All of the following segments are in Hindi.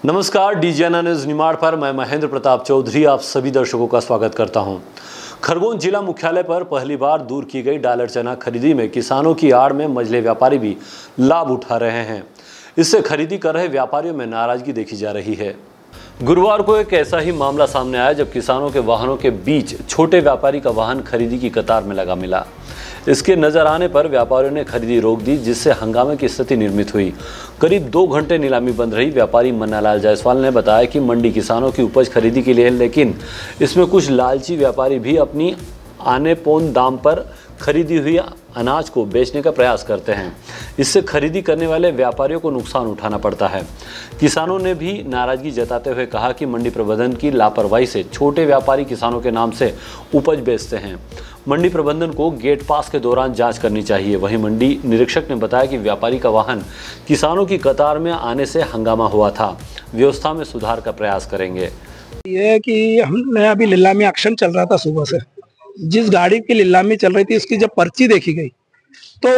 नमस्कार, डीजीएनए न्यूज निमाड़ पर मैं महेंद्र प्रताप चौधरी आप सभी दर्शकों का स्वागत करता हूं। खरगोन जिला मुख्यालय पर पहली बार दूर की गई डालर चना खरीदी में किसानों की आड़ में मझले व्यापारी भी लाभ उठा रहे हैं। इससे खरीदी कर रहे व्यापारियों में नाराजगी देखी जा रही है। गुरुवार को एक ऐसा ही मामला सामने आया जब किसानों के वाहनों के बीच छोटे व्यापारी का वाहन खरीदी की कतार में लगा मिला। इसके नजर आने पर व्यापारियों ने खरीदी रोक दी, जिससे हंगामे की स्थिति निर्मित हुई। करीब 2 घंटे नीलामी बंद रही। व्यापारी मन्नालाल जायसवाल ने बताया कि मंडी किसानों की उपज खरीदी के लिए है, लेकिन इसमें कुछ लालची व्यापारी भी अपनी आने पौन दाम पर खरीदी हुई अनाज को बेचने का प्रयास करते हैं। इससे खरीदी करने वाले व्यापारियों को नुकसान उठाना पड़ता है। किसानों ने भी नाराजगी जताते हुए कहा कि मंडी प्रबंधन की लापरवाही से छोटे व्यापारी किसानों के नाम से उपज बेचते हैं। मंडी प्रबंधन को गेट पास के दौरान जांच करनी चाहिए। वहीं मंडी निरीक्षक ने बताया कि व्यापारी का वाहन किसानों की कतार में आने से हंगामा हुआ था। व्यवस्था में सुधार का प्रयास करेंगे। ये कि हमने अभी नीलामी एक्शन चल रहा था सुबह से, जिस गाड़ी की नीलामी चल रही थी उसकी जब पर्ची देखी गई तो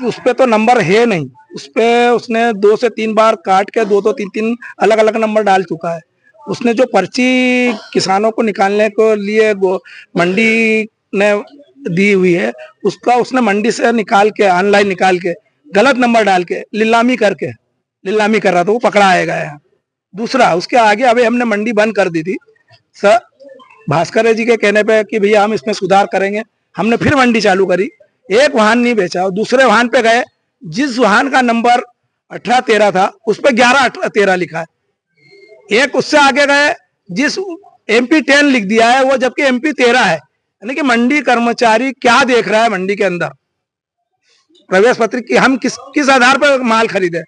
उस पे तो नंबर है नहीं। उस पे उसने 2 से 3 बार काट के 2 3 3 अलग अलग नंबर डाल चुका है। उसने जो पर्ची किसानों को निकालने को लिए मंडी ने दी हुई है, उसका उसने मंडी से निकाल के ऑनलाइन निकाल के गलत नंबर डाल के नीलामी कर रहा था, वो पकड़ाया गया है। दूसरा, उसके आगे अभी हमने मंडी बंद कर दी थी सर भास्कर जी के कहने पे कि भैया हम इसमें सुधार करेंगे। हमने फिर मंडी चालू करी, एक वाहन नहीं बेचा और दूसरे वाहन पे गए, जिस वाहन का नंबर 1813 था उस पे 1113 लिखा है। एक उससे आगे गए, जिस MP 10 लिख दिया है वो जबकि MP 13 है। यानी कि मंडी कर्मचारी क्या देख रहा है मंडी के अंदर प्रवेश पत्र की हम किस आधार पर माल खरीदे।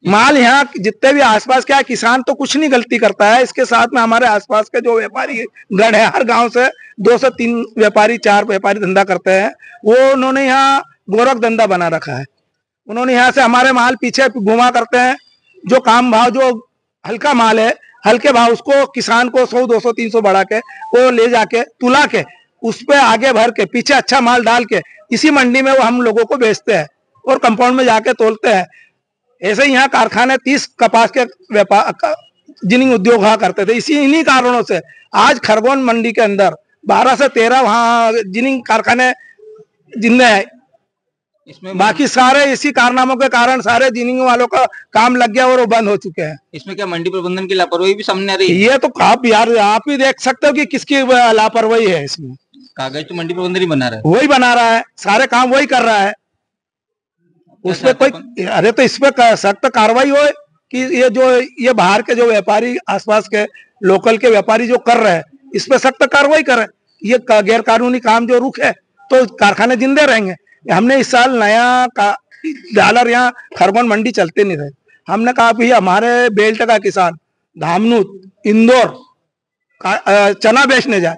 माल यहाँ जितने भी आसपास क्या किसान तो कुछ नहीं गलती करता है, इसके साथ में हमारे आसपास के जो व्यापारी गण है, हर गांव से 2 से 3 व्यापारी 4 व्यापारी धंधा करते हैं। वो उन्होंने यहाँ गोरख धंधा बना रखा है। उन्होंने यहाँ से हमारे माल पीछे घुमा करते हैं। जो काम भाव जो हल्का माल है, हल्के भाव उसको किसान को 100 200 300 बढ़ा के वो ले जाके तुला के उस पर आगे भर के पीछे अच्छा माल डाल के इसी मंडी में वो हम लोगों को बेचते हैं और कंपाउंड में जाके तोलते हैं। ऐसे ही यहाँ कारखाने 30 कपास के व्यापार जिनिंग उद्योग हुआ करते थे। इन्हीं कारणों से आज खरगोन मंडी के अंदर 12 से 13 वहाँ जिनिंग कारखाने जिंदे हैं। इसमें बाकी सारे इसी कारनामों के कारण सारे जिनिंग वालों का काम लग गया और वो बंद हो चुके हैं। इसमें क्या मंडी प्रबंधन की लापरवाही भी सामने आ रही है? ये तो आप यार आप ही देख सकते हो कि किसकी लापरवाही है। इसमें कागज तो मंडी प्रबंधन ही बना रहा है, वही बना रहा है, सारे काम वही कर रहा है। उसमें कोई अरे तो इसमें सख्त कार्रवाई हो कि ये बाहर के जो व्यापारी आसपास के लोकल के व्यापारी जो कर रहे हैं इस पे सख्त कार्रवाई करे। ये गैर कानूनी काम जो रुक है तो कारखाने जिंदे रहेंगे। हमने इस साल नया डॉलर यहाँ खरगोन मंडी चलते नहीं रहे। हमने कहा भैया हमारे बेल्ट का किसान धामनूत इंदौर चना बेचने जाए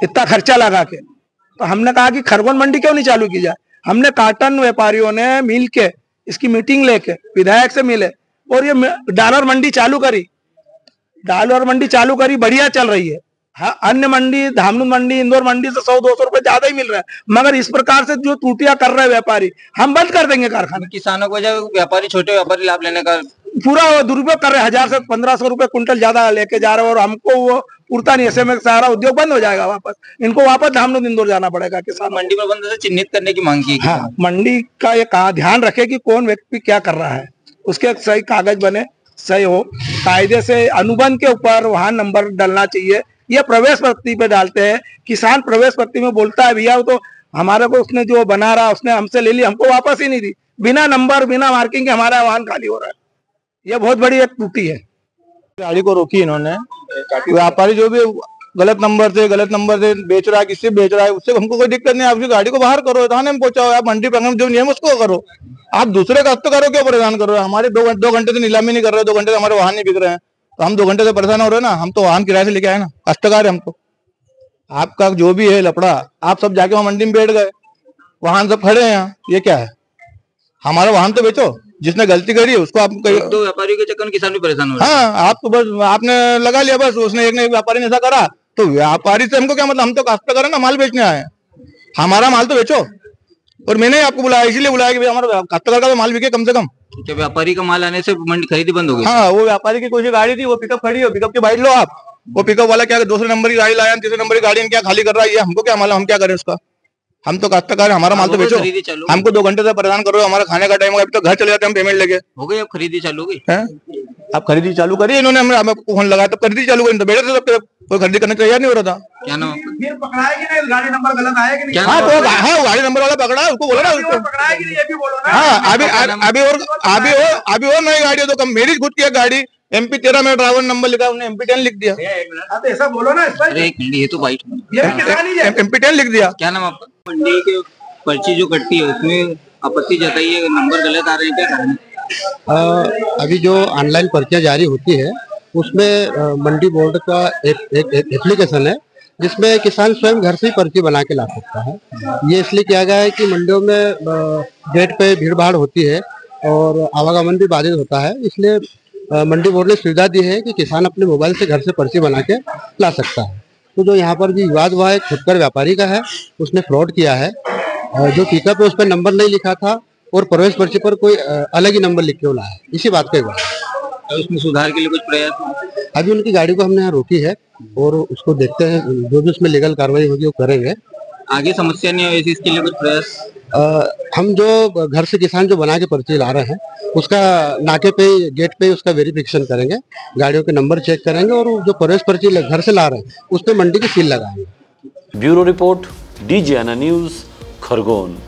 इतना खर्चा लगा के, तो हमने कहा कि खरगोन मंडी क्यों नहीं चालू की जाए। हमने काटन व्यापारियों ने मिल के इसकी मीटिंग लेके विधायक से मिले और ये डॉलर मंडी चालू करी। बढ़िया चल रही है। हाँ, अन्य मंडी धामनू मंडी इंदौर मंडी से 100 200 रुपए ज्यादा ही मिल रहा है, मगर इस प्रकार से जो त्रुटियां कर रहे हैं व्यापारी, हम बंद कर देंगे कारखाना। किसानों को जब व्यापारी छोटे व्यापारी लाभ लेने का पूरा दुरुपयोग कर रहे हैं। 1000 से 1500 रुपए कुंटल ज्यादा लेके जा रहे हैं और हमको वो पूरता नहीं। ऐसे में सारा उद्योग बंद हो जाएगा। वापस इनको वापस धामनू इंदौर जाना पड़ेगा। किसान मंडी प्रबंधन से चिन्हित करने की मांग की है। हाँ, मंडी का ये ध्यान रखे कि कौन व्यक्ति क्या कर रहा है, उसके सही कागज बने, सही हो, कायदे से अनुबंध के ऊपर वहां नंबर डलना चाहिए। ये प्रवेश पत्री पे डालते हैं। किसान प्रवेश पत्री में बोलता है भैया वो तो हमारे को उसने जो बना रहा उसने हमसे ले ली, हमको वापस ही नहीं दी। बिना नंबर बिना मार्किंग के हमारा वाहन खाली हो रहा है। ये बहुत बड़ी एक त्रुटि है। गाड़ी को रोकी इन्होंने। व्यापारी जो भी गलत नंबर से बेच रहा है, किससे बेच रहा है, उससे हमको कोई दिक्कत नहीं है। आप गाड़ी को बाहर करो, थाने में पहुंचाओ। आप मंडी प्रबंधन जो नियम उसको करो। आप दूसरे का करो, क्यों परेशान करो। हमारे 2 घंटे से नीलामी नहीं कर रहे, 2 घंटे से हमारे वाहन नहीं बिक रहे हैं, तो हम 2 घंटे से परेशान हो रहे हैं ना। हम तो वाहन किराए से लेके आए ना, कष्टकार है हम तो। आपका जो भी है लफड़ा, आप सब जाके वहां मंडी में बैठ गए, वाहन सब खड़े हैं यहाँ। ये क्या है? हमारा वाहन तो बेचो। जिसने गलती करी है उसको आप 2 व्यापारियों के चक्कर में किसान भी परेशान हो रहे हैं। हाँ, आप तो बस आपने लगा लिया, बस उसने एक व्यापारी ने ऐसा करा तो व्यापारी से हमको क्या मतलब। हम तो काश्तकार है ना, माल बेचने आए हैं। हमारा माल तो बेचो। और मैंने ही आपको बुलाया, इसीलिए बुलाया कि भाई हमारा काश्तकार का तो माल बिके कम से कम। क्या व्यापारी का माल आने से मंडी खरीदी बंद हो गई? हाँ, वो व्यापारी की कोई सी गाड़ी थी, वो पिकअप खड़ी है, पिकअप की बाइट लो आप। वो पिकअप वाला क्या दूसरे नंबर की गाड़ी लाया, तीसरे नंबर की गाड़ी क्या खाली कर रहा है, ये हमको क्या मालूम, हम क्या करें उसका। हम तो काश्तकार, हमारा माल तो बेचो। खरीदी चालू हमको 2 घंटे से परेशान करो, हमारा खाने का टाइम हो गया, अभी तो घर चले जाते हम पेमेंट लेके। हो गई, अब खरीदी चालू हो गई हैं? आप खरीदी चालू करिए, इन्होंने हमें फोन लगाया तो खरीदी चालू करी, तो बैठे थे सब, कोई खरीदी करने को तैयार नहीं हो रहा था। क्या नाम? फिर पकड़ाएगी नहीं, गाड़ी नंबर गलत आएगी नहीं। हाँ, तो हाँ, गाड़ी नंबर वाला पकड़ा है, उसको बोला ना उसको। पकड़ाएगी नहीं, ये भी बोलो ना। हाँ, अभी और नई गाड़ी है, तो कम मेरी खुद की एक गाड़ी MP 13 में ड्राइवर नंबर लिखा, उन्हें MP 10 लिख दिया। आप ऐसा बोलो ना, अरे एक मिनट, ये तो बाइट ये भी किसानी है। MP 10 लिख दिया। क्या नाम आपका? मंडी के पर्ची जो कटती है उसमें आपत्ति जताई है, नंबर गलत आ रहे हैं, क्या कारण है? अभी जो ऑनलाइन पर्चियाँ जारी होती है उसमें मंडी बोर्ड का एक एप्लीकेशन है जिसमें किसान स्वयं घर से ही पर्ची बना के ला सकता है। ये इसलिए किया गया है कि मंडियों में गेट पे भीड़ भाड़ होती है और आवागमन भी बाधित होता है, इसलिए मंडी बोर्ड ने सुविधा दी है कि किसान अपने मोबाइल से घर से पर्ची बना के ला सकता है। तो जो यहाँ पर भी विवाद हुआ है खुदकर व्यापारी का है, उसने फ्रॉड किया है। जो पिकअप है उस पर नंबर नहीं लिखा था और प्रवेश पर्ची पर कोई अलग ही नंबर लिख के लाया, इसी बात का उसमें सुधार के लिए कुछ प्रयास? अभी उनकी गाड़ी को हमने यहाँ रोकी है और उसको देखते हैं, जो भी उसमें लीगल कार्रवाई होगी वो करेंगे। आगे समस्या नहीं है इसके लिए कुछ प्रयास? हम जो घर से किसान जो बना के पर्ची ला रहे हैं उसका नाके पे गेट पे उसका वेरिफिकेशन करेंगे, गाड़ियों के नंबर चेक करेंगे और जो प्रवेश पर्ची घर से ला रहे हैं उस पर मंडी की सील लगाएंगे। Bureau report, DGNA news, Khargone.